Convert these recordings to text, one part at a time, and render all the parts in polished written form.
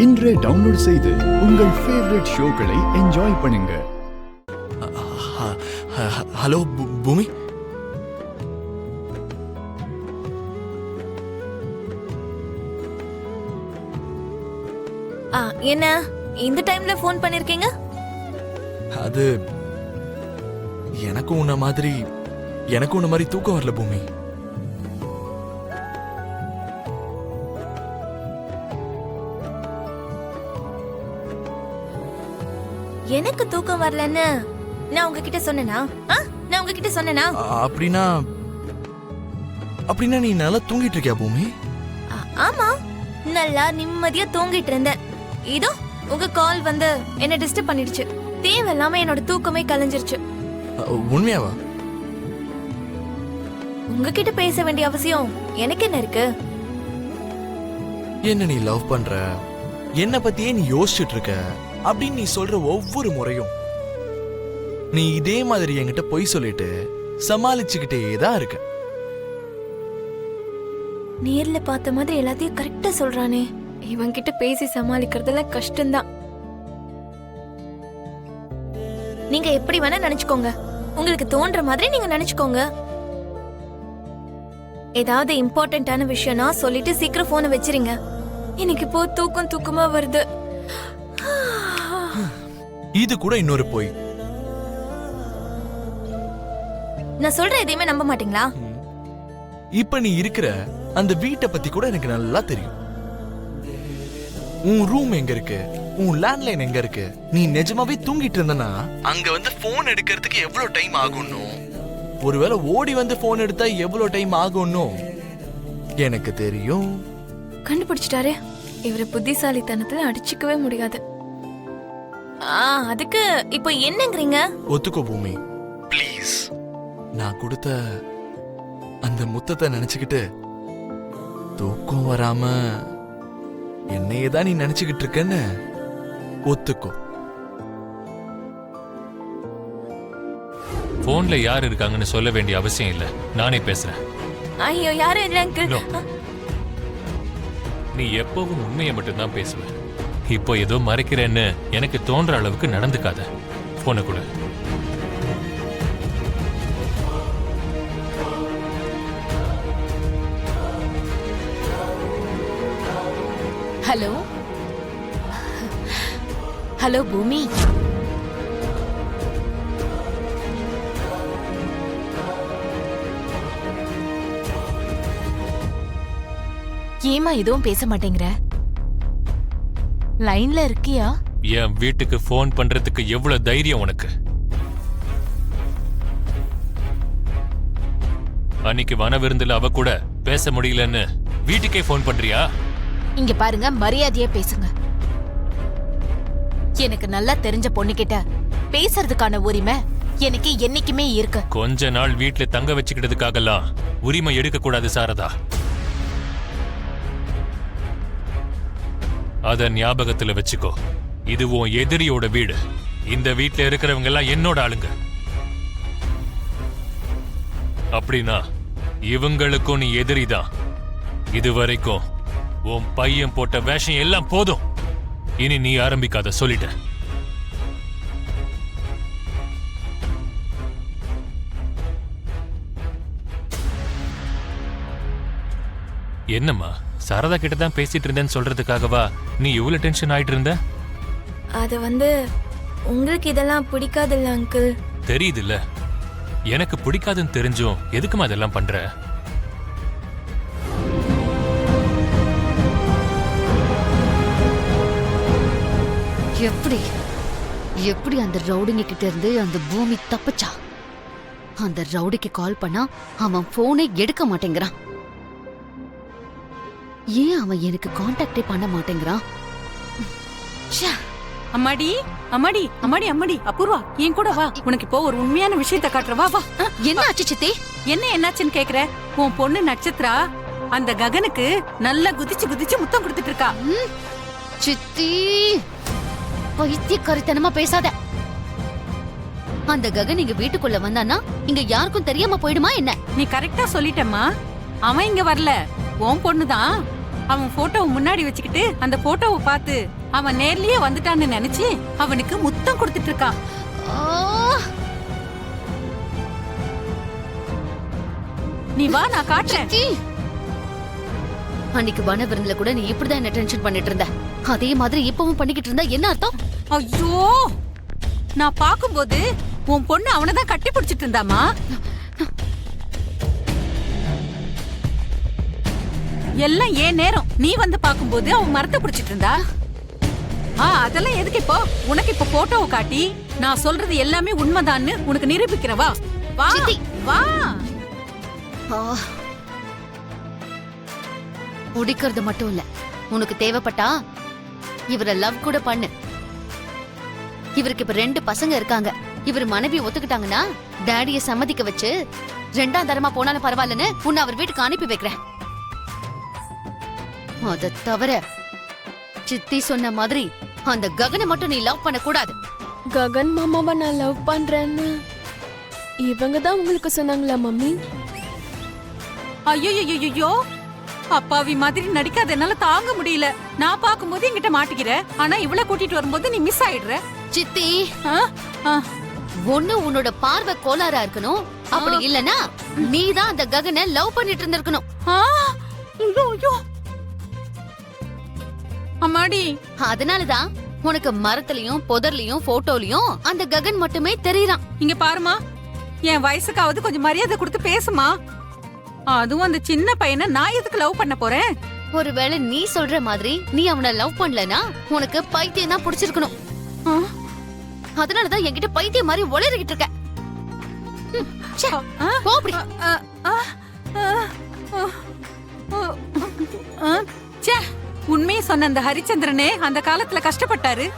இன்றே டவுன்லோட் செய்து உங்கள் ஃபேவரட் ஷோக்களை என்ஜாய் பண்ணுங்க. ஹலோ பூமி, என்ன இந்த டைம்ல ஃபோன் பண்ணிருக்கீங்க? அது எனக்கு உன்ன மாதிரி தூக்கம் வரல பூமி. எனக்கு தூக்கம் வரலன்னு நான் உங்ககிட்ட சொன்னேனா? நான் உங்ககிட்ட சொன்னேனா? அப்படின்னா நீ நல்லா தூங்கிட்டு இருக்கியா பூமி? ஆமா, நல்லா நிம்மதியா தூங்கிட்டு இருந்தேன். இதோ உங்க கால் வந்து என்ன டிஸ்டர்ப் பண்ணிடுச்சு. தேவையில்லாம என்னோட தூக்கமே கலைஞ்சிருச்சு. உண்மையாவா? உங்ககிட்ட பேச வேண்டிய அவசியம் எனக்கு என்ன இருக்கு? என்ன நீ லவ் பண்ற, என்ன பத்தியே நீ யோசிச்சுட்டு இருக்க அப்படின்னு நீ சொல்ற ஒவ்வொரு முறையும் நீ இதே மாதிரி என்கிட்ட பொய் சொல்லிட்டு சமாளிச்சுக்கிட்டே தான் இருக்க. நேர்ல பார்த்த மாதிரி எல்லாத்தையும் கரெக்டா சொல்றானே. இவன் கிட்ட பேசி சமாளிக்கிறதுல கஷ்டம்தான். நீங்க எப்படி வேணா நினைச்சுக்கோங்க, உங்களுக்கு தோன்ற மாதிரி நீங்க நினைச்சுக்கோங்க. ஏதாவது இம்பார்ட்டன்டான விஷயம்னா சொல்லிட்டு சீக்கிரம் போனை வச்சிருங்க. எனக்கு இப்போ தூக்கமா வருது. இது கூட இன்னொரு பொய். நான் சொல்ற எதையுமே நம்ப மாட்டீங்களா? இப்ப நீ இருக்கிற அந்த வீட்டை பத்தி கூட எனக்கு நல்லா தெரியும். உன் ரூம் எங்க இருக்கு, உன் லேண்ட்லைன் எங்க இருக்கு. நீ நிஜமாவே தூங்கிட்டு இருந்தனா அங்க வந்து போன் எடுக்கிறதுக்கு எவ்வளவு டைம் ஆகும்னு, ஒருவேளை ஓடி வந்து போன் எடுத்தா எவ்வளவு டைம் ஆகும்னு எனக்கு தெரியும். கண்டுபிடிச்சிட்டாரு. இவரை புத்திசாலித்தனத்துல அடிச்சுக்கவே முடியாது. அதுக்கு இப்போ என்னங்கறீங்க? ஒத்துக்கோ பூமி, ப்ளீஸ். நான் கொடுத்த அந்த முத்தத்தை நினைச்சுக்கிட்டு தூக்கம் வராம என்னையே தான் நீ நினைச்சுக்கிட்டு இருக்கன்னு ஒத்துக்கோ. போன்ல யார் இருக்காங்கன்னு சொல்ல வேண்டிய அவசியம் இல்ல, நானே பேசுறேன். ஐயோ, யாரும் இல்ல அங்கிள். நீ எப்பவும் உண்மையை மட்டும்தான் பேசுவ. இப்போ ஏதோ மறைக்கிறேன்னு எனக்கு தோன்ற அளவுக்கு நடந்துக்காத. போன கூட ஹலோ ஹலோ பூமி, ஏமா எதுவும் பேச மாட்டேங்கிற? லைன்ல இருக்கியா? என் வீட்டுக்கு போன் பண்றதுக்கு எவ்வளவு தைரியம் உனக்கு? அன்னைக்கு வனவிருந்துல அவ கூட பேச முடியலன்னு வீட்டுக்கே போன் பண்றியா? இங்க பாருங்க, மரியாதையா பேசுங்க. எனக்கு நல்லா தெரிஞ்ச பொண்ணுகிட்ட பேசுறதுக்கான உரிமை எனக்கு என்னைக்குமே இருக்கு. கொஞ்ச நாள் வீட்டுல தங்க வச்சுக்கிட்டதுக்காகலாம் உரிமை எடுக்க கூடாது சாரதா. அத ஞாபகத்துல வச்சுக்கோ. இது உன் எதிரியோட வீடு. இந்த வீட்டுல இருக்கிறவங்க எல்லாம் என்னோட ஆளுங்க. அப்படின்னா இவங்களுக்கும் நீ எதிரிதான். இதுவரைக்கும் உன் பையன் போட்ட வேஷம் எல்லாம் போதும். இனி நீ ஆரம்பிக்காத, சொல்லிட்ட. என்னம்மா, சாரதா கிட்ட தான் பேசிட்டு இருந்தேன்னு சொல்றதுக்காகவா நீ இவ்வளவு டென்ஷன் ஆயிட்டு இருந்த? அது வந்து உங்களுக்கு இதெல்லாம் பிடிக்காதுல்ல அங்கிள்? தெரியுது இல்ல, எனக்கு பிடிக்காதுன்னு தெரிஞ்சும் எதுக்குமா அதெல்லாம் பண்ற? எப்படி அந்த ரவுடிங்க கிட்ட இருந்து அந்த பூமி தப்பிச்சா? அந்த ரவுடிக்கு கால் பண்ணா அவன் போனை எடுக்க மாட்டேங்கிறான். ஏன் அவன் எனக்கு கான்டாக்டே பண்ண மாட்டேங்கிறான்? அம்மாடி அம்மாடி அம்மாடி அம்மாடி அபூர்வா, என் கூட வா. உனக்கு இப்போ ஒரு உண்மையான விஷயத்தை காட்டுறவா. வா. என்ன ஆச்சு சித்தி? என்னாச்சுன்னு கேக்குற? உன் பொண்ணு நட்சத்திரா அந்த ககனுக்கு நல்லா குதிச்சு முத்தம் கொடுத்துட்டு இருக்கா. சித்தி, பைத்தியக்காரித்தனமா பேசாத. அந்த ககன் இங்க வீட்டுக்குள்ள வந்தானா இங்க யாருக்கும் தெரியாம போயிடுமா என்ன? நீ கரெக்டா சொல்லிட்டம்மா. அவன் இங்க வரல, உன் பொண்ணுதான். அவன் போட்டோவை முன்னாடி வச்சுக்கிட்டு அந்த போட்டோவை பார்த்து அவன் நேர்லயே வந்துட்டான்னு நினைச்சு அவனுக்கு முத்தம் கொடுத்துட்டு இருக்கான். ஆ! நீ வா, நான் காட்டுறேன். சித்தி! அன்னைக்கு வன விருந்துல கூட நீ இப்படிதான் என்ன டென்ஷன் பண்ணிட்டு இருந்த. அதே மாதிரி இப்பவும் பண்ணிக்கிட்டு இருந்தா என்ன அர்த்தம்? ஐயோ, நான் பாக்கும்போது உன் பொண்ணு அவனதான் கட்டி பிடிச்சிட்டு இருந்தாமா. எல்லாம் ஏன் நேரம் நீ வந்து பாக்கும்போது அவன் மரத்தை பிடிச்சிட்டு இருந்தா. அதெல்லாம் எதுக்கு இப்போ? உனக்கு இப்ப போட்டோவை காட்டி நான் சொல்றது எல்லாமே உண்மைதான்னு உனக்கு நிரூபிக்கிறவா. வா சித்தி! வா. ஆ! குடிக்கிறது மட்டும் இல்ல, உனக்கு தேவைப்பட்டா இவரை லவ் கூட பண்ணு. இவருக்கு இப்ப 2 பசங்க இருக்காங்க. இவர் மனைவி ஒத்துக்கிட்டாங்கன்னா டாடிய சம்மதிக்க வச்சு 2ஆம் தரமா போனாலும் பரவாயில்லன்னு உன்னை அவர் வீட்டுக்கு அனுப்பி வைக்கிறேன். அத தவிர சித்தி சொன்ன மாதிரி அந்த ககனை மட்டும் நீ லவ் பண்ண கூடாது. ககன் மாமாவை நான் லவ் பண்றேன்னு இவங்க தான் உங்களுக்கு சொன்னாங்களா மம்மி? ஐயோ, அப்பாவி மாதிரி நடிக்காத, என்னால தாங்க முடியல. நான் பாக்கும்போது என்கிட்ட மாட்டிக்கிற, ஆனா இவள கூட்டிட்டு வரும்போது நீ மிஸ் ஆயிடுற. சித்தி, ஆ? ஆ. ஒண்ணு உன்னோட பார்வை கோளாறா இருக்கணும், அப்படி இல்லனா நீதான் அந்த ககனை லவ் பண்ணிட்டு இருந்திருக்கணும். ஆ! ஐயோ. அம்மாடி, அதனாலதான் உனக்கு மரத்துலயும் புதர்லயும் போட்டோலயும் அந்த ககன் மட்டுமே தெரியறான். இங்க பாருமா, என் வயசுக்காவது கொஞ்சம் மரியாதை கொடுத்து பேசுமா. அதுவும் அந்த சின்ன பையனை நான் எதுக்கு லவ் பண்ண போறேன்? ஒருவேளை நீ சொல்ற மாதிரி நீ அவனை லவ் பண்ணலனா உனக்கு பைத்தியம் தான் பிடிச்சிருக்கணும். ஆ? அதனாலதான் என்கிட்ட பைத்தியம் மாதிரி உளறிக்கிட்டு இருக்க. ச்சே, ஆ? போ அப்படி. ஆ, ஆ, ஆ, ஆ, ஆ. ச்சே, உண்மையை சொன்ன அந்த ஹரிச்சந்திரனே அந்த காலத்துல கஷ்டப்பட்டாரு.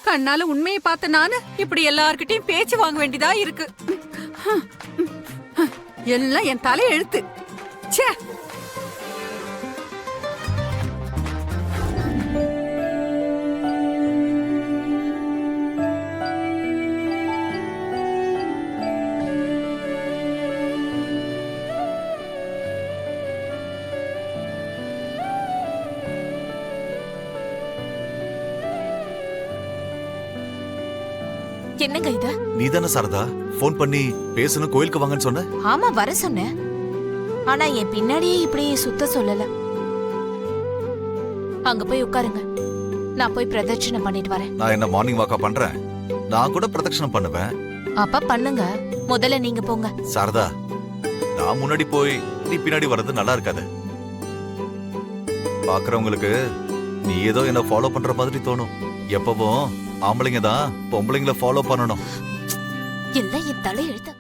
கண்ணால உண்மையை பார்த்த நானு இப்படி எல்லார்கிட்டயும் பேச்சு வாங்க வேண்டியதா இருக்கு. எல்லாம் என் தலை எழுத்து. ச்சே. என்னங்க இது? நீ தானே சாரதா போன் பண்ணி பேசணும் கோயிலுக்கு வாங்கன்னு சொன்ன? ஆமா, வர சொன்னேன். ஆனா என் பின்னாடியே இப்படி சுத்த சொல்லல. அங்க போய் உட்காருங்க, நான் போய் பிரதட்சணை பண்ணிட்டு வரேன். நான் என்ன மார்னிங் வாக்கா பண்றேன்? நான் கூட பிரதட்சணம் பண்ணுவேன். அப்ப பண்ணுங்க, முதல்ல நீங்க போங்க. சாரதா, நான் முன்னாடி போய் நீ பின்னாடி வர்றது நல்லா இருக்காது. பாக்குறவங்களுக்கு நீ ஏதோ என்ன ஃபாலோ பண்ற மாதிரி தோணும். எப்பவும் ஆம்பளைங்க தான் பொம்பளைங்களை ஃபாலோ பண்ணணும். எல்லாம் என் தலை எழுத்த.